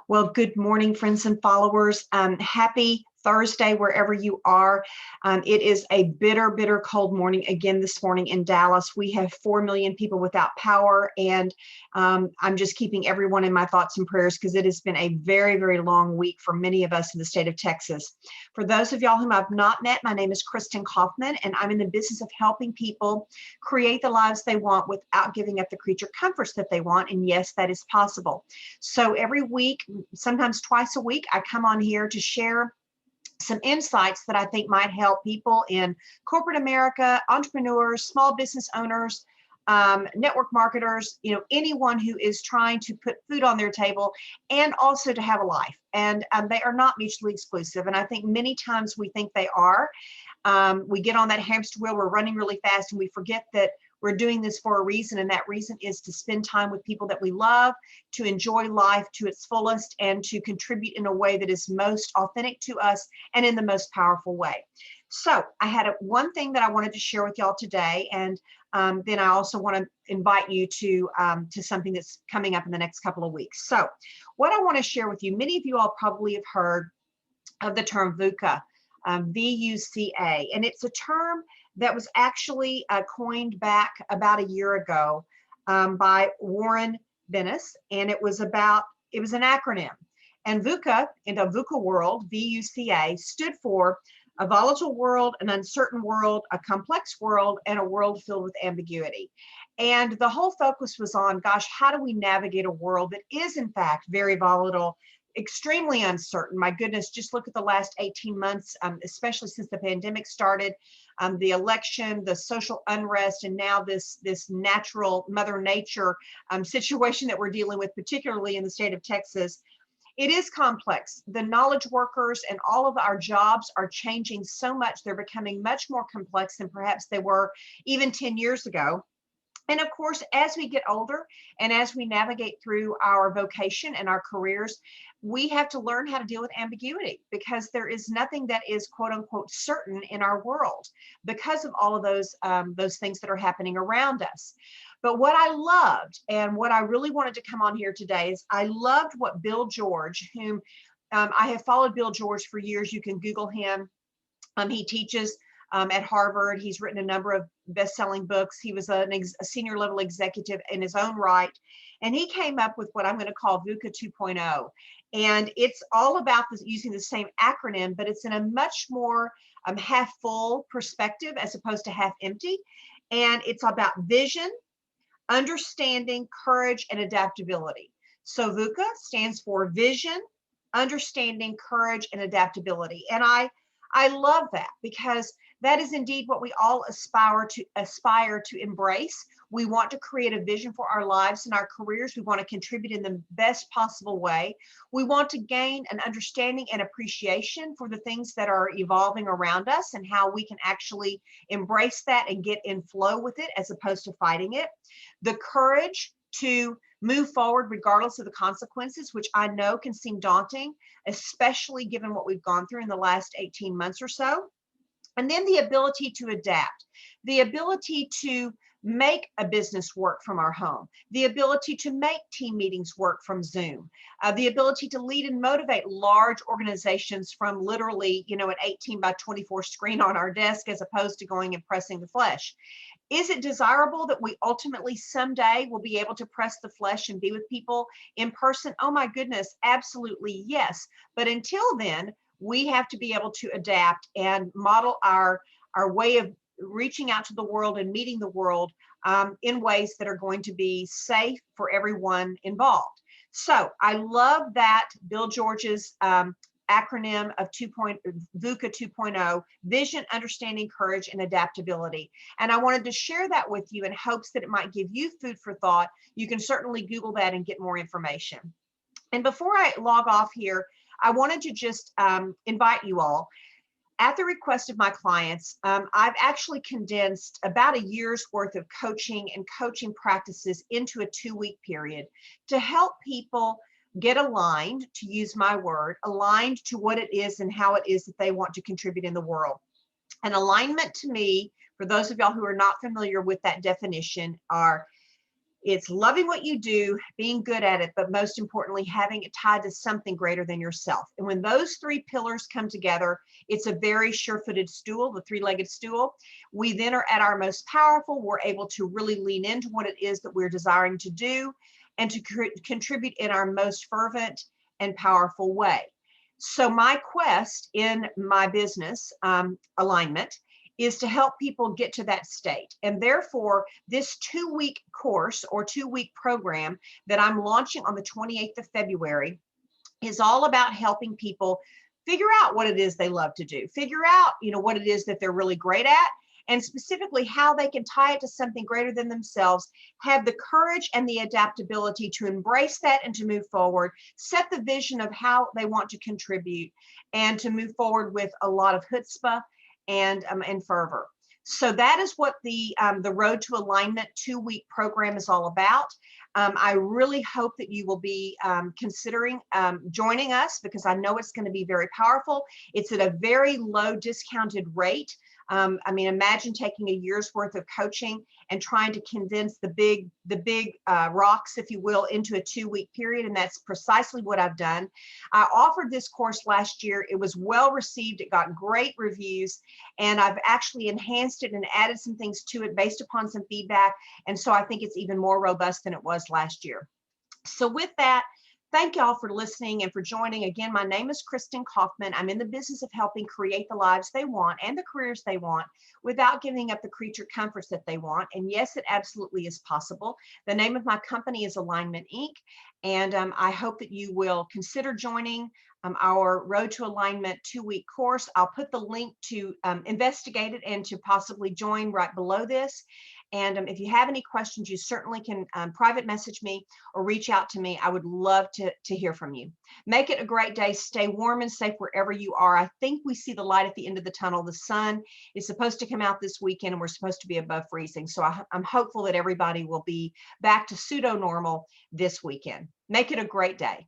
Well, good morning, friends and followers. Happy Thursday, wherever you are. It is a bitter, bitter cold morning again this morning in Dallas. We have 4 million people without power, and I'm just keeping everyone in my thoughts and prayers because it has been a very, very long week for many of us in the state of Texas. For those of y'all whom I've not met, my name is Kristin Kaufman, and I'm in the business of helping people create the lives they want without giving up the creature comforts that they want. And yes, that is possible. So every week, sometimes twice a week, I come on here to share some insights that I think might help people in corporate America, entrepreneurs, small business owners, network marketers, anyone who is trying to put food on their table and also to have a life. And they are not mutually exclusive. And I think many times we think they are. We get on that hamster wheel, we're running really fast, and we forget that we're doing this for a reason, and that reason is to spend time with people that we love, to enjoy life to its fullest, and to contribute in a way that is most authentic to us and in the most powerful way. So I had one thing that I wanted to share with y'all today, and then I also want to invite you to something that's coming up in the next couple of weeks. So what I want to share with you, many of you all probably have heard of the term VUCA, VUCA, and it's a term that was actually coined back about a year ago by Warren Bennis, and it was an acronym. And VUCA, in the VUCA world, VUCA, stood for a volatile world, an uncertain world, a complex world, and a world filled with ambiguity. And the whole focus was on, gosh, how do we navigate a world that is in fact very volatile, extremely uncertain? My goodness, just look at the last 18 months, especially since the pandemic started, the election, the social unrest, and now this natural Mother Nature situation that we're dealing with, particularly in the state of Texas. It is complex. The knowledge workers and all of our jobs are changing so much. They're becoming much more complex than perhaps they were even 10 years ago. And of course, as we get older and as we navigate through our vocation and our careers, we have to learn how to deal with ambiguity, because there is nothing that is quote unquote certain in our world because of all of those things that are happening around us. But what I loved, and what I really wanted to come on here today, is I loved what Bill George, whom I have followed Bill George for years. You can Google him. He teaches at Harvard. He's written a number of best-selling books. He was a senior level executive in his own right. And he came up with what I'm going to call VUCA 2.0. And it's all about using the same acronym, but it's in a much more half full perspective as opposed to half empty. And it's about vision, understanding, courage, and adaptability. So VUCA stands for vision, understanding, courage, and adaptability. And I love that, because that is indeed what we all aspire to embrace. We want to create a vision for our lives and our careers. We want to contribute in the best possible way. We want to gain an understanding and appreciation for the things that are evolving around us and how we can actually embrace that and get in flow with it as opposed to fighting it. The courage to move forward regardless of the consequences, which I know can seem daunting, especially given what we've gone through in the last 18 months or so. And then the ability to adapt, the ability to make a business work from our home, the ability to make team meetings work from Zoom, the ability to lead and motivate large organizations from literally, an 18 by 24 screen on our desk, as opposed to going and pressing the flesh. Is it desirable that we ultimately someday will be able to press the flesh and be with people in person? Oh my goodness, absolutely yes. But until then, we have to be able to adapt and model our way of reaching out to the world and meeting the world in ways that are going to be safe for everyone involved. So I love that Bill George's acronym of VUCA 2.0, vision, understanding, courage, and adaptability. And I wanted to share that with you in hopes that it might give you food for thought. You can certainly Google that and get more information. And before I log off here, I wanted to just invite you all. At the request of my clients, I've actually condensed about a year's worth of coaching and coaching practices into a 2-week period to help people get aligned, to use my word, aligned to what it is and how it is that they want to contribute in the world. And alignment to me, for those of y'all who are not familiar with that definition, It's loving what you do, being good at it, but most importantly, having it tied to something greater than yourself. And when those three pillars come together, it's a very sure-footed stool, the three-legged stool. We then are at our most powerful. We're able to really lean into what it is that we're desiring to do and to contribute in our most fervent and powerful way. So my quest in my business alignment is to help people get to that state. And therefore, this 2-week course or 2-week program that I'm launching on the 28th of February is all about helping people figure out what it is they love to do, figure out, what it is that they're really great at, and specifically how they can tie it to something greater than themselves, have the courage and the adaptability to embrace that and to move forward, set the vision of how they want to contribute, and to move forward with a lot of chutzpah and fervor. So that is what the Road to Alignment 2-week program is all about. I really hope that you will be considering joining us, because I know it's going to be very powerful. It's at a very low discounted rate. Imagine taking a year's worth of coaching and trying to condense the big rocks, if you will, into a 2-week period. And that's precisely what I've done. I offered this course last year. It was well received. It got great reviews, and I've actually enhanced it and added some things to it based upon some feedback. And so I think it's even more robust than it was last year. So with that, thank y'all for listening and for joining. Again, my name is Kristin Kaufman. I'm in the business of helping create the lives they want and the careers they want without giving up the creature comforts that they want. And yes, it absolutely is possible. The name of my company is Alignment Inc. And I hope that you will consider joining our Road to Alignment 2-week course. I'll put the link to investigate it and to possibly join right below this. And if you have any questions, you certainly can private message me or reach out to me. I would love to hear from you. Make it a great day. Stay warm and safe wherever you are. I think we see the light at the end of the tunnel. The sun is supposed to come out this weekend, and we're supposed to be above freezing. So I'm hopeful that everybody will be back to pseudo normal this weekend. Make it a great day.